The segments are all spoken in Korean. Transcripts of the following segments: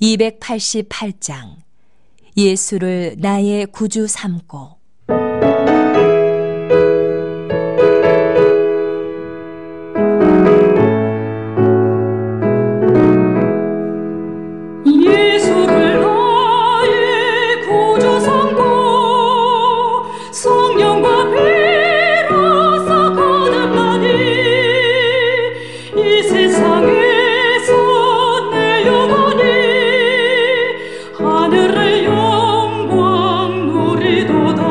288장 예수를 나의 구주 삼고. 예수를 나의 구주 삼고 성령과 피로써 거듭나니 이 세상에서 내 영혼이 하늘의 영광 누리도다.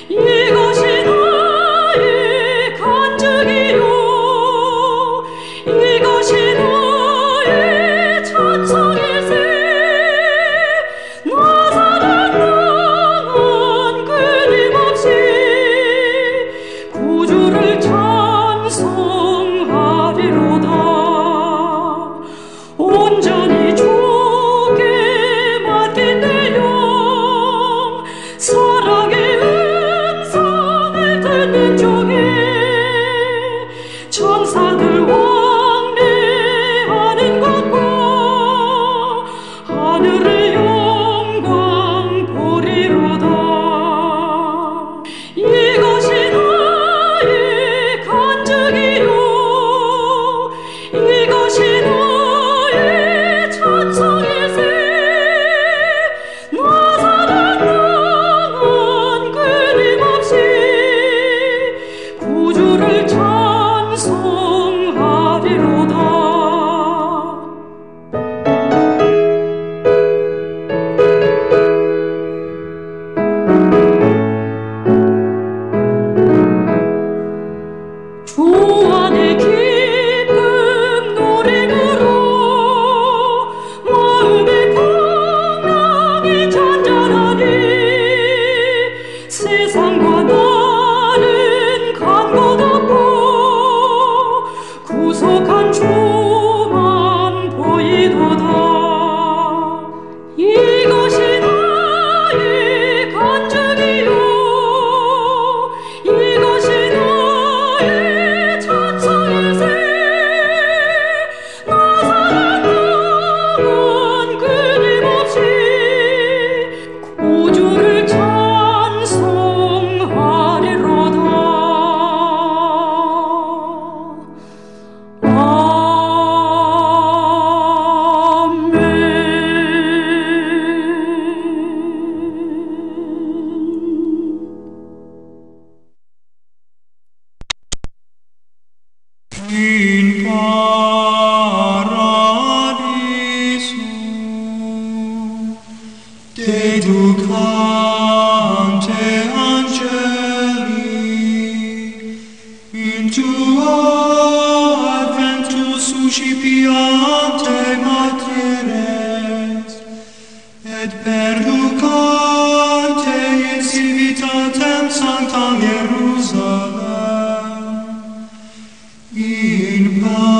이것이 나의 간증이요 이것이 나의 찬송일세. 나사렛 땅은 끊임없이 구주를 찬송하리로다. 온전히 주께 맡긴 내 영 사랑의 음성을 듣는 중에 천사들 왕래하는 것과 하늘의 영광 보리로다. 이것이 나의 간증이요 이것이 나의 찬송일세. 나사렛 땅은 끊임없이 구주를 찬송하리로다. 주 안에 기쁨 노래으로 마음의 풍랑이 잔잔하니 세상과 나는 간 곳 없고 구속한 주만 보이도다. 이것이 나의 간증이요 이것이 나의 찬송일세. 나사렛 땅은 끊임없이 구주를 찬송하리로다. In paradiso dedicante angeli in tuo adventus suscipiante materes et perducante in civitatem sanctam Jerusalem in paradiso.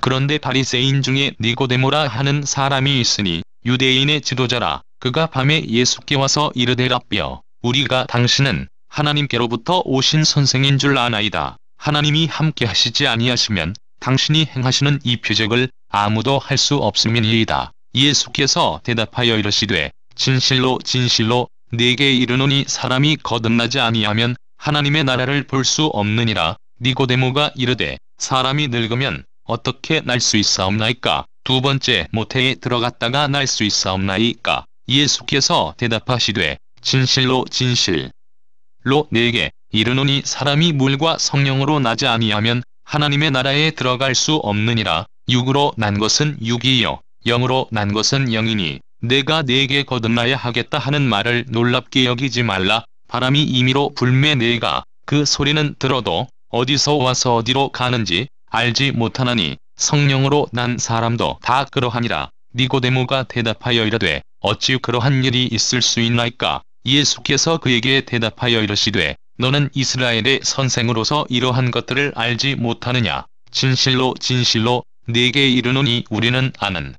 그런데 바리새인 중에 니고데모라 하는 사람이 있으니 유대인의 지도자라. 그가 밤에 예수께 와서 이르되 라삐여, 우리가 당신은 하나님께로부터 오신 선생인 줄 아나이다. 하나님이 함께 하시지 아니하시면 당신이 행하시는 이 표적을 아무도 할 수 없음이니이다. 예수께서 대답하여 이르시되 진실로 진실로 네게 이르노니 사람이 거듭나지 아니하면 하나님의 나라를 볼 수 없느니라. 니고데모가 이르되 사람이 늙으면 어떻게 날 수 있사옵나이까? 두 번째 모태에 들어갔다가 날 수 있사옵나이까? 예수께서 대답하시되 진실로 진실로 네게 이르노니 사람이 물과 성령으로 나지 아니하면 하나님의 나라에 들어갈 수 없느니라. 육으로 난 것은 육이요 영으로 난 것은 영이니 내가 네게 거듭나야 하겠다 하는 말을 놀랍게 여기지 말라. 바람이 임의로 불매 내가 그 소리는 들어도 어디서 와서 어디로 가는지 알지 못하나니 성령으로 난 사람도 다 그러하니라. 니고데모가 대답하여 이르되 어찌 그러한 일이 있을 수 있나이까? 예수께서 그에게 대답하여 이르시되 너는 이스라엘의 선생으로서 이러한 것들을 알지 못하느냐? 진실로 진실로 네게 이르노니 우리는 아는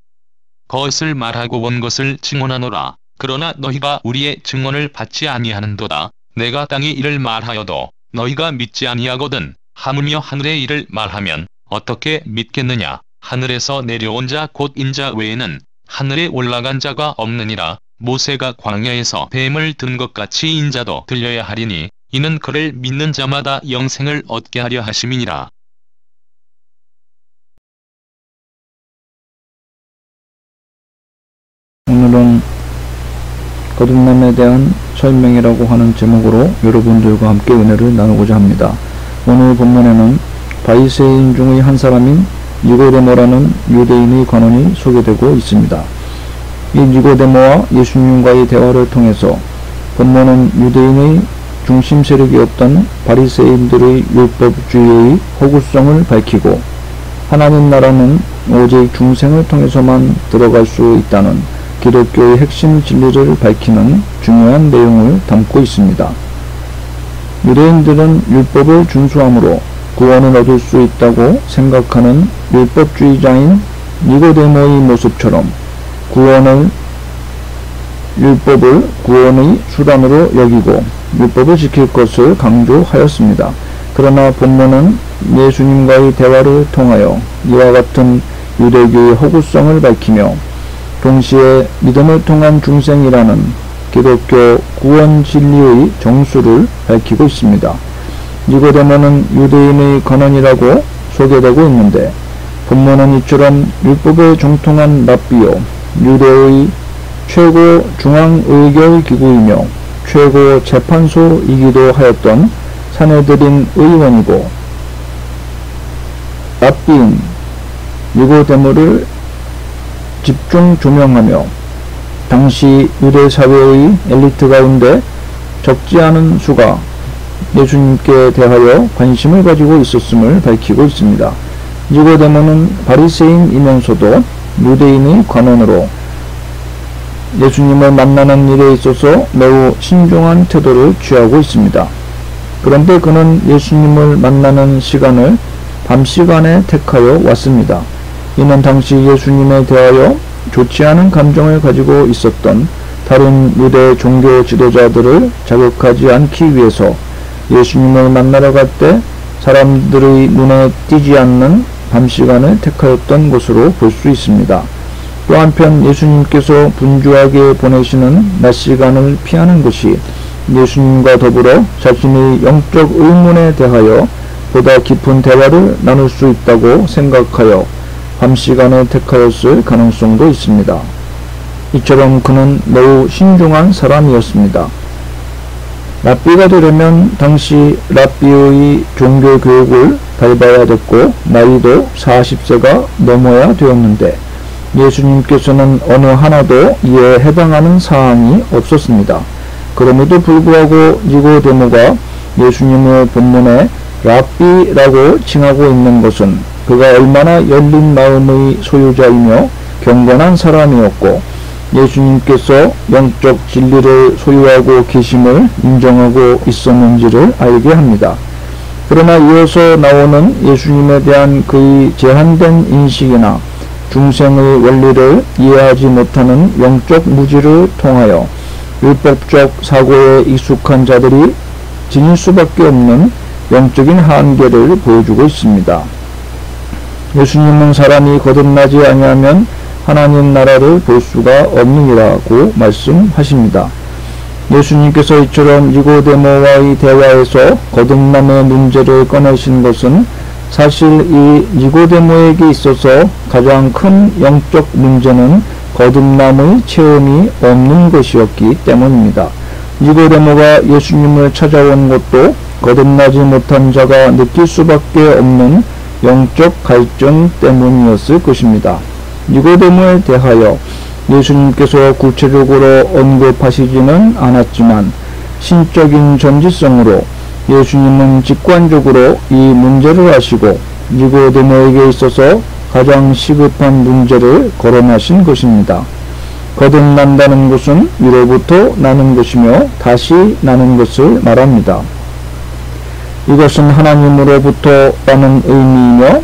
그것을 말하고 본 것을 증언하노라. 그러나 너희가 우리의 증언을 받지 아니하는도다. 내가 땅의 일을 말하여도 너희가 믿지 아니하거든. 하물며 하늘의 일을 말하면 어떻게 믿겠느냐. 하늘에서 내려온 자 곧 인자 외에는 하늘에 올라간 자가 없느니라. 모세가 광야에서 뱀을 든 것 같이 인자도 들려야 하리니 이는 그를 믿는 자마다 영생을 얻게 하려 하심이니라. 오늘은 거듭남에 대한 설명이라고 하는 제목으로 여러분들과 함께 은혜를 나누고자 합니다. 오늘 본문에는 바리새인 중의 한 사람인 니고데모라는 유대인의 관원이 소개되고 있습니다. 이 니고데모와 예수님과의 대화를 통해서 본문은 유대인의 중심 세력이었던 바리새인들의 율법주의의 허구성을 밝히고 하나님 나라는 오직 중생을 통해서만 들어갈 수 있다는 기독교의 핵심 진리를 밝히는 중요한 내용을 담고 있습니다. 유대인들은 율법을 준수함으로 구원을 얻을 수 있다고 생각하는 율법주의자인 니고데모의 모습처럼 율법을 구원의 수단으로 여기고 율법을 지킬 것을 강조하였습니다. 그러나 본문은 예수님과의 대화를 통하여 이와 같은 유대교의 허구성을 밝히며 동시에 믿음을 통한 중생이라는 기독교 구원 진리의 정수를 밝히고 있습니다. 니고데모는 유대인의 관원이라고 소개되고 있는데 본문은 이처럼 율법에 정통한 랍비요, 유대의 최고 중앙의결기구이며 최고 재판소이기도 하였던 사내들인 의원이고 랍비인 니고데모를 집중 조명하며 당시 유대 사회의 엘리트 가운데 적지 않은 수가 예수님께 대하여 관심을 가지고 있었음을 밝히고 있습니다. 니고데모는 바리새인이면서도 유대인의 관원으로 예수님을 만나는 일에 있어서 매우 신중한 태도를 취하고 있습니다. 그런데 그는 예수님을 만나는 시간을 밤 시간에 택하여 왔습니다. 이는 당시 예수님에 대하여 좋지 않은 감정을 가지고 있었던 다른 유대 종교 지도자들을 자극하지 않기 위해서 예수님을 만나러 갈 때 사람들의 눈에 띄지 않는 밤 시간을 택하였던 것으로 볼 수 있습니다. 또 한편 예수님께서 분주하게 보내시는 낮 시간을 피하는 것이 예수님과 더불어 자신의 영적 의문에 대하여 보다 깊은 대화를 나눌 수 있다고 생각하여 밤 시간을 택하였을 가능성도 있습니다. 이처럼 그는 매우 신중한 사람이었습니다. 랍비가 되려면 당시 랍비의 종교 교육을 밟아야 됐고 나이도 40세가 넘어야 되었는데 예수님께서는 어느 하나도 이에 해당하는 사항이 없었습니다. 그럼에도 불구하고 니고데모가 예수님을 본문에 랍비라고 칭하고 있는 것은 그가 얼마나 열린 마음의 소유자이며 경건한 사람이었고 예수님께서 영적 진리를 소유하고 계심을 인정하고 있었는지를 알게 합니다. 그러나 이어서 나오는 예수님에 대한 그의 제한된 인식이나 중생의 원리를 이해하지 못하는 영적 무지를 통하여 율법적 사고에 익숙한 자들이 지닐 수밖에 없는 영적인 한계를 보여주고 있습니다. 예수님은 사람이 거듭나지 아니하면 하나님 나라를 볼 수가 없느니라고 말씀하십니다. 예수님께서 이처럼 니고데모와의 대화에서 거듭남의 문제를 꺼내신 것은 사실 이 니고데모에게 있어서 가장 큰 영적 문제는 거듭남의 체험이 없는 것이었기 때문입니다. 니고데모가 예수님을 찾아온 것도 거듭나지 못한 자가 느낄 수밖에 없는 영적 갈증 때문이었을 것입니다. 니고데모에 대하여 예수님께서 구체적으로 언급하시지는 않았지만 신적인 전지성으로 예수님은 직관적으로 이 문제를 아시고 니고데모에게 있어서 가장 시급한 문제를 거론하신 것입니다. 거듭난다는 것은 위로부터 나는 것이며 다시 나는 것을 말합니다. 이것은 하나님으로부터 라는 의미이며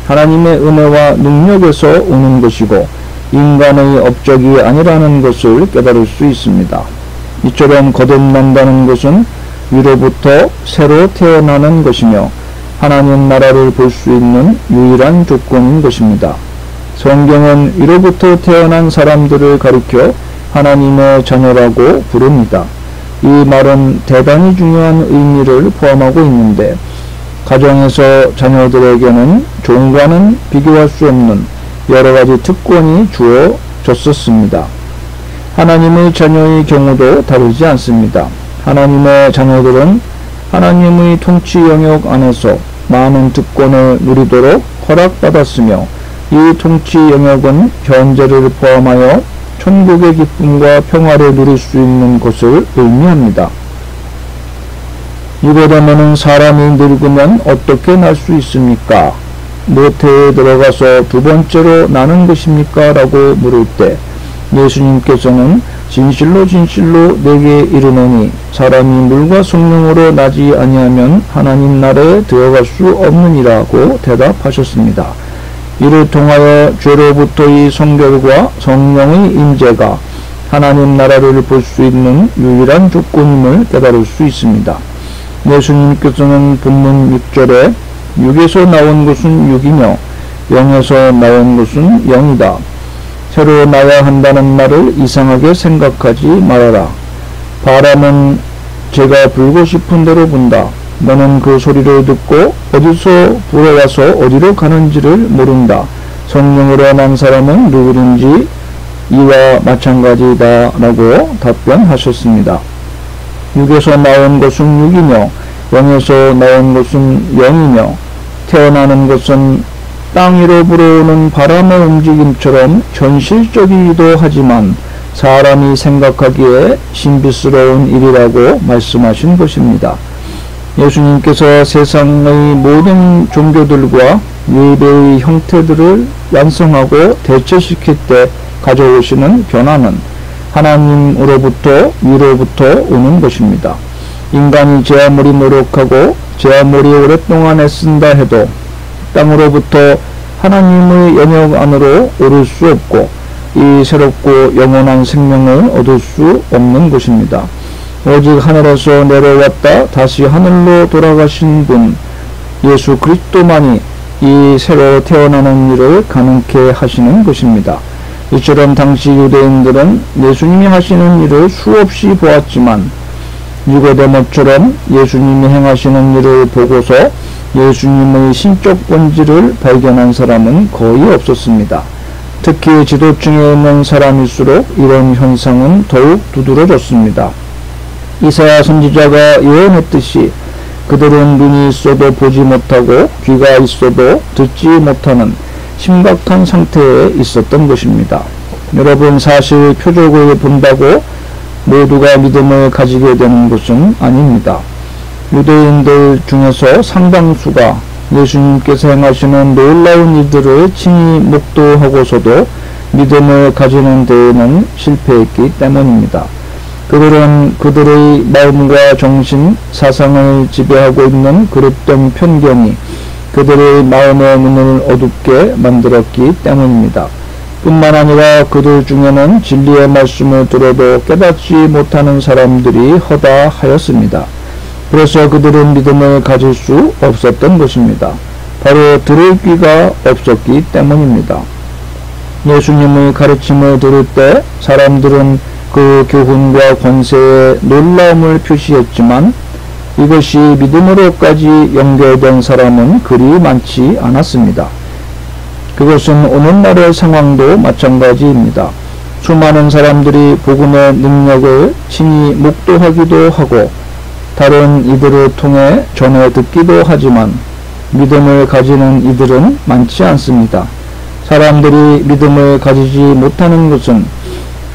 하나님의 은혜와 능력에서 오는 것이고 인간의 업적이 아니라는 것을 깨달을 수 있습니다. 이처럼 거듭난다는 것은 위로부터 새로 태어나는 것이며 하나님 나라를 볼 수 있는 유일한 조건인 것입니다. 성경은 위로부터 태어난 사람들을 가리켜 하나님의 자녀라고 부릅니다. 이 말은 대단히 중요한 의미를 포함하고 있는데 가정에서 자녀들에게는 종과는 비교할 수 없는 여러 가지 특권이 주어졌었습니다. 하나님의 자녀의 경우도 다르지 않습니다. 하나님의 자녀들은 하나님의 통치 영역 안에서 많은 특권을 누리도록 허락받았으며 이 통치 영역은 현재를 포함하여 천국의 기쁨과 평화를 누릴 수 있는 것을 의미합니다. 니고데모는 사람이 늙으면 어떻게 날 수 있습니까? 모태에 들어가서 두 번째로 나는 것입니까? 라고 물을 때 예수님께서는 진실로 진실로 내게 이르노니 사람이 물과 성령으로 나지 아니하면 하나님 나라에 들어갈 수 없느니라고 대답하셨습니다. 이를 통하여 죄로부터의 성결과 성령의 임재가 하나님 나라를 볼 수 있는 유일한 조건임을 깨달을 수 있습니다. 예수님께서는 본문 6절에 육에서 나온 것은 육이며 영에서 나온 것은 영이다. 새로 나야 한다는 말을 이상하게 생각하지 말아라. 바람은 제가 불고 싶은 대로 분다. 너는 그 소리를 듣고 어디서 불어와서 어디로 가는지를 모른다. 성령으로 난 사람은 누구든지 이와 마찬가지다 라고 답변하셨습니다. 육에서 나온 것은 육이며 영에서 나온 것은 영이며 태어나는 것은 땅 위로 불어오는 바람의 움직임처럼 현실적이기도 하지만 사람이 생각하기에 신비스러운 일이라고 말씀하신 것입니다. 예수님께서 세상의 모든 종교들과 예배의 형태들을 완성하고 대체시킬 때 가져오시는 변화는 하나님으로부터 위로부터 오는 것입니다. 인간이 제 아무리 노력하고 제 아무리 오랫동안 애쓴다 해도 땅으로부터 하나님의 영역 안으로 오를 수 없고 이 새롭고 영원한 생명을 얻을 수 없는 것입니다. 오직 하늘에서 내려왔다 다시 하늘로 돌아가신 분 예수 그리스도만이 이 새로 태어나는 일을 가능케 하시는 것입니다. 이처럼 당시 유대인들은 예수님이 하시는 일을 수없이 보았지만 니고데모처럼 예수님이 행하시는 일을 보고서 예수님의 신적 본질을 발견한 사람은 거의 없었습니다. 특히 지도층에 있는 사람일수록 이런 현상은 더욱 두드러졌습니다. 이사야 선지자가 예언했듯이 그들은 눈이 있어도 보지 못하고 귀가 있어도 듣지 못하는 심각한 상태에 있었던 것입니다. 여러분, 사실 표적을 본다고 모두가 믿음을 가지게 되는 것은 아닙니다. 유대인들 중에서 상당수가 예수님께서 행하시는 놀라운 일들을 친히 목도하고서도 믿음을 가지는 데에는 실패했기 때문입니다. 그들은 그들의 마음과 정신, 사상을 지배하고 있는 그릇된 편견이 그들의 마음의 눈을 어둡게 만들었기 때문입니다. 뿐만 아니라 그들 중에는 진리의 말씀을 들어도 깨닫지 못하는 사람들이 허다하였습니다. 그래서 그들은 믿음을 가질 수 없었던 것입니다. 바로 들을 귀가 없었기 때문입니다. 예수님의 가르침을 들을 때 사람들은 그 교훈과 권세에 놀라움을 표시했지만 이것이 믿음으로까지 연결된 사람은 그리 많지 않았습니다. 그것은 오늘날의 상황도 마찬가지입니다. 수많은 사람들이 복음의 능력을 친히 목도하기도 하고 다른 이들을 통해 전해 듣기도 하지만 믿음을 가지는 이들은 많지 않습니다. 사람들이 믿음을 가지지 못하는 것은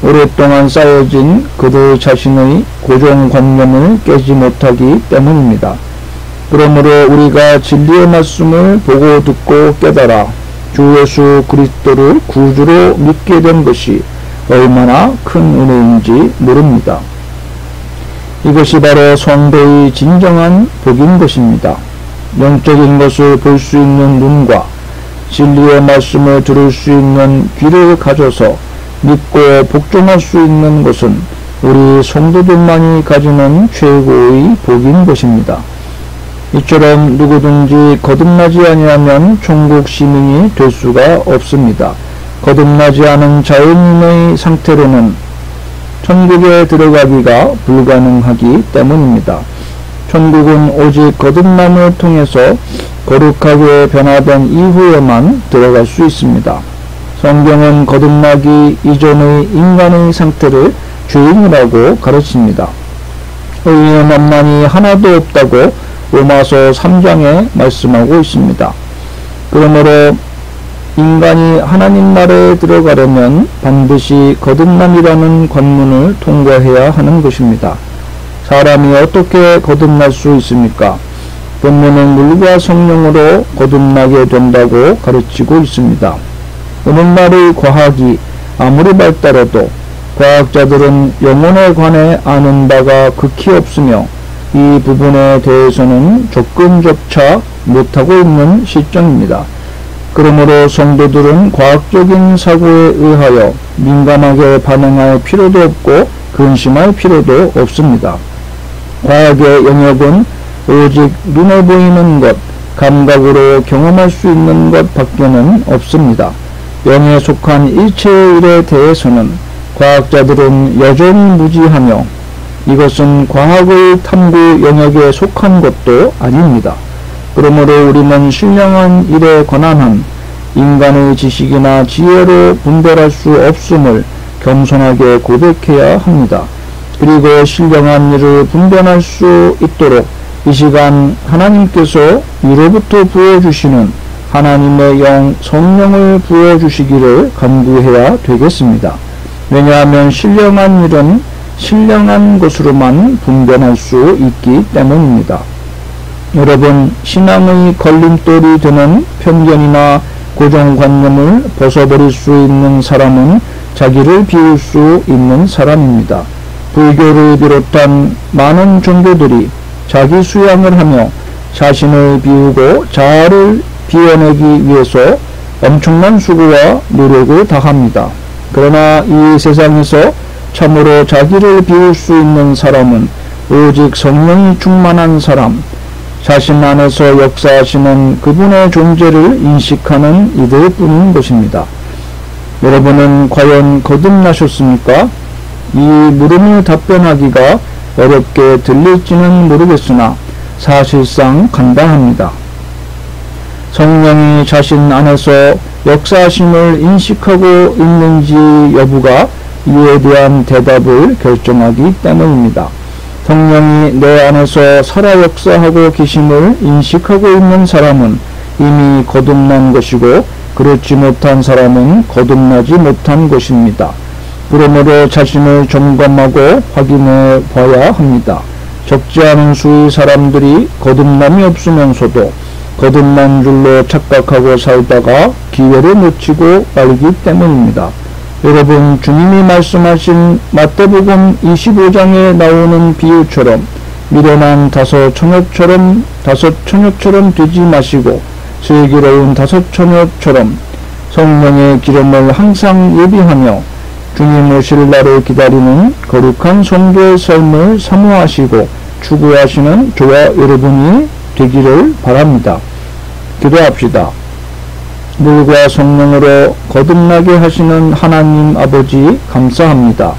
오랫동안 쌓여진 그들 자신의 고정관념을 깨지 못하기 때문입니다. 그러므로 우리가 진리의 말씀을 보고 듣고 깨달아 주 예수 그리스도를 구주로 믿게 된 것이 얼마나 큰 은혜인지 모릅니다. 이것이 바로 성도의 진정한 복인 것입니다. 영적인 것을 볼 수 있는 눈과 진리의 말씀을 들을 수 있는 귀를 가져서 믿고 복종할 수 있는 것은 우리 성도들만이 가지는 최고의 복인 것입니다. 이처럼 누구든지 거듭나지 아니하면 천국 시민이 될 수가 없습니다. 거듭나지 않은 자연인의 상태로는 천국에 들어가기가 불가능하기 때문입니다. 천국은 오직 거듭남을 통해서 거룩하게 변화된 이후에만 들어갈 수 있습니다. 성경은 거듭나기 이전의 인간의 상태를 죄인이라고 가르칩니다. 의인의 만만이 하나도 없다고 로마서 3장에 말씀하고 있습니다. 그러므로 인간이 하나님 나라에 들어가려면 반드시 거듭남이라는 관문을 통과해야 하는 것입니다. 사람이 어떻게 거듭날 수 있습니까? 본문은 물과 성령으로 거듭나게 된다고 가르치고 있습니다. 오늘날의 과학이 아무리 발달해도 과학자들은 영혼에 관해 아는 바가 극히 없으며 이 부분에 대해서는 접근조차 못하고 있는 시점입니다. 그러므로 성도들은 과학적인 사고에 의하여 민감하게 반응할 필요도 없고 근심할 필요도 없습니다. 과학의 영역은 오직 눈에 보이는 것, 감각으로 경험할 수 있는 것 밖에는 없습니다. 영에 속한 일체의 일에 대해서는 과학자들은 여전히 무지하며 이것은 과학의 탐구 영역에 속한 것도 아닙니다. 그러므로 우리는 신령한 일에 관한 한 인간의 지식이나 지혜로 분별할 수 없음을 겸손하게 고백해야 합니다. 그리고 신령한 일을 분별할 수 있도록 이 시간 하나님께서 위로부터 부어주시는 하나님의 영 성령을 부어주시기를 간구해야 되겠습니다. 왜냐하면 신령한 일은 신령한 것으로만 분별할 수 있기 때문입니다. 여러분, 신앙의 걸림돌이 되는 편견이나 고정관념을 벗어버릴 수 있는 사람은 자기를 비울 수 있는 사람입니다. 불교를 비롯한 많은 종교들이 자기 수양을 하며 자신을 비우고 자아를 비워내기 위해서 엄청난 수고와 노력을 다합니다. 그러나 이 세상에서 참으로 자기를 비울 수 있는 사람은 오직 성령이 충만한 사람, 자신 안에서 역사하시는 그분의 존재를 인식하는 이들 뿐인 것입니다. 여러분은 과연 거듭나셨습니까? 이 물음을 답변하기가 어렵게 들릴지는 모르겠으나 사실상 간단합니다. 성령이 자신 안에서 역사하심을 인식하고 있는지 여부가 이에 대한 대답을 결정하기 때문입니다. 성령이 내 안에서 살아 역사하고 계심을 인식하고 있는 사람은 이미 거듭난 것이고 그렇지 못한 사람은 거듭나지 못한 것입니다. 그러므로 자신을 점검하고 확인해 봐야 합니다. 적지 않은 수의 사람들이 거듭남이 없으면서도 거듭난 줄로 착각하고 살다가 기회를 놓치고 말기 때문입니다. 여러분, 주님이 말씀하신 마태복음 25장에 나오는 비유처럼 미련한 다섯 처녀처럼 되지 마시고 슬기로운 다섯 처녀처럼 성령의 기름을 항상 예비하며 주님 오실 날을 기다리는 거룩한 성도의 삶을 사모하시고 추구하시는 저와 여러분이 되기를 바랍니다. 기도합시다. 물과 성령으로 거듭나게 하시는 하나님 아버지 감사합니다.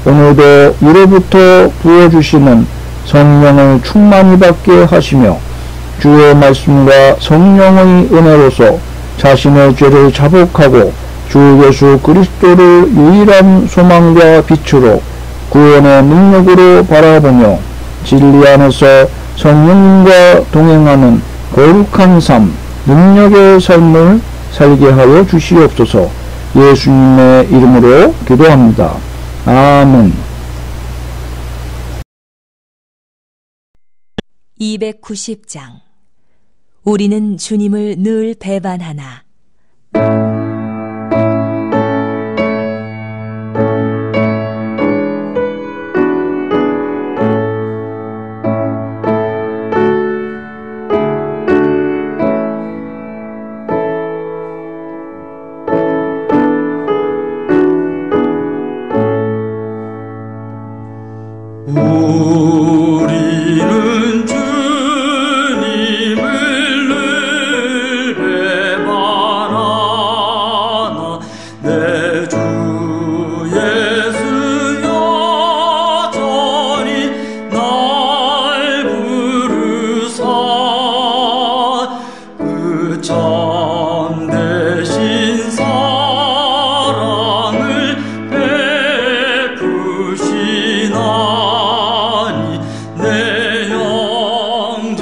오늘도 위로부터 부어주시는 성령을 충만히 받게 하시며 주의 말씀과 성령의 은혜로서 자신의 죄를 자복하고 주 예수 그리스도를 유일한 소망과 빛으로 구원의 능력으로 바라보며 진리 안에서 성령님과 동행하는 거룩한 삶, 능력의 삶을 살게 하여 주시옵소서. 예수님의 이름으로 기도합니다. 아멘. 290장. 우리는 주님을 늘 배반하나. 우리는 주님을 늘 배반하나 내 주 예수 여전히 날 부르사 그 참되신 사랑을 베푸시나니 내 형제여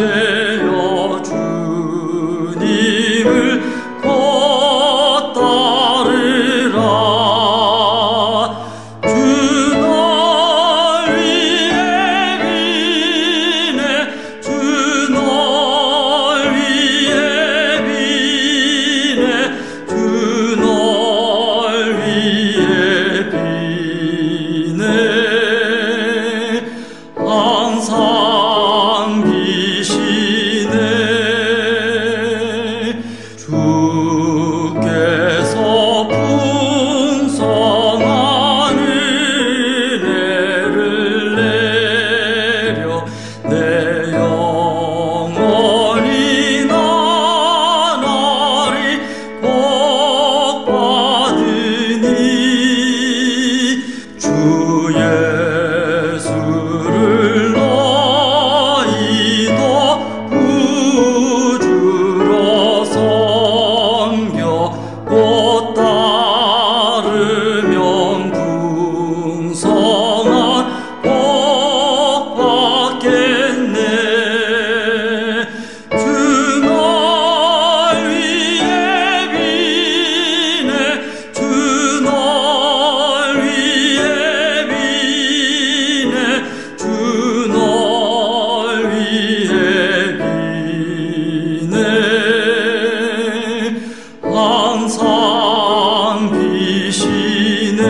주님을 곧 따르라 주 널 위해 비네 주 널 위해 비네 주 널 위해 비네 항상 비시네 주께서 풍성한 은혜를 내려 내 영혼이 나날이 복 받으니 주 예수를 너희도 구주로 섬겨 곧 따르면 풍성한 복 받겠네 주 널 위해 비네 주 널 위해 비네 주 널 위해 비네 항상 비시네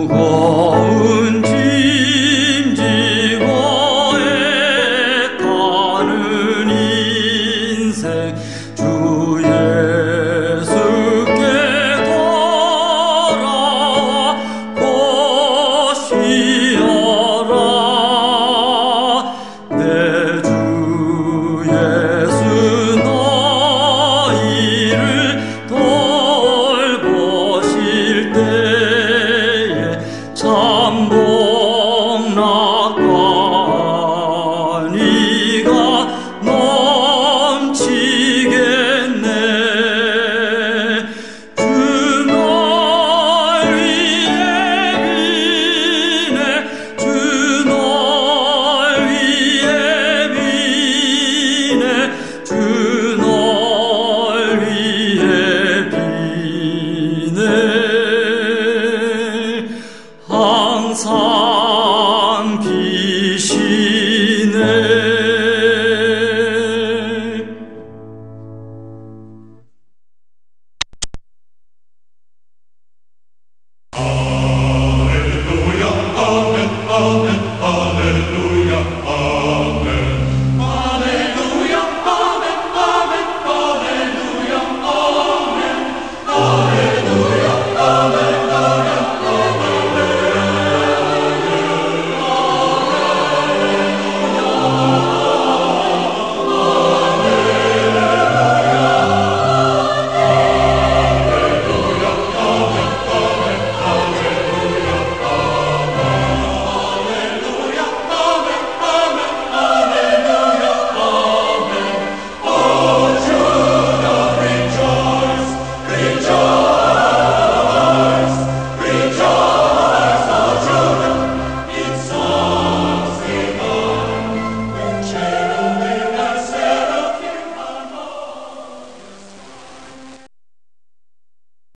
무거운 짐 지고 애타는 인생